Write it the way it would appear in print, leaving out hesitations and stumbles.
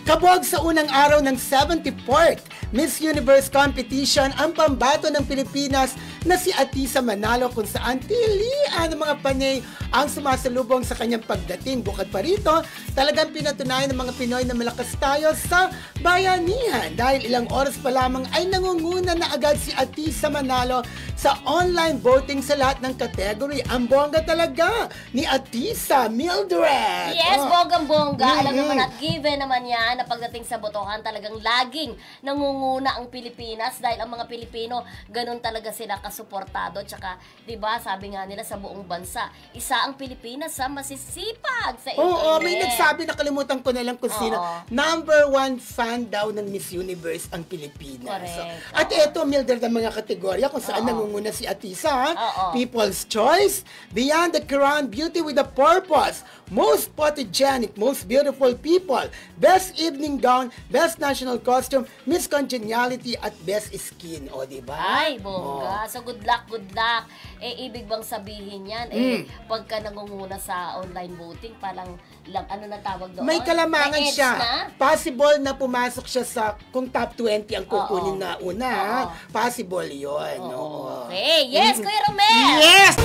Kabog sa unang araw ng 74th Miss Universe Competition ang pambato ng Pilipinas na si Atisa Manalo, kung saan tilian ng mga panay ang sumasalubong sa kanyang pagdating. Bukod pa rito, talagang pinatunayan ng mga Pinoy na malakas tayo sa bayanihan dahil ilang oras pa lamang ay nangunguna na agad si Atisa Manalo sa online voting sa lahat ng category. Ang bongga talaga ni Atisa Mildred. Yes, bonggang-bongga. Alam naman at given naman yan na pagdating sa botohan, talagang laging nangunguna ang Pilipinas dahil ang mga Pilipino, ganun talaga sila kasuportado. Tsaka, di ba, sabi nga nila sa buong bansa, isa ang Pilipinas sa masisipag sa internet. Oo, may nagsabi, nakalimutan ko na lang kung sino. #1 fan daw ng Miss Universe ang Pilipinas. So, at eto, Mildred, ang mga kategorya kung saan nangunguna si Atisa. People's Choice, Beyond the Crown, Beauty with a Purpose, Most Photogenic, Most Beautiful People, Best Evening Gown, Best National Costume, Miss Congeniality, at Best Skin. O, diba? Ay, bongga. So, good luck, good luck. Eh, ibig bang sabihin yan? Pagka nangunguna sa online voting, parang ano na tawag doon? May kalamangan May edge siya. na? Possible na pumasok siya sa, kung top 20 ang kukunin na una, possible yun. Okay. Yes, Kuya Romel! Yes!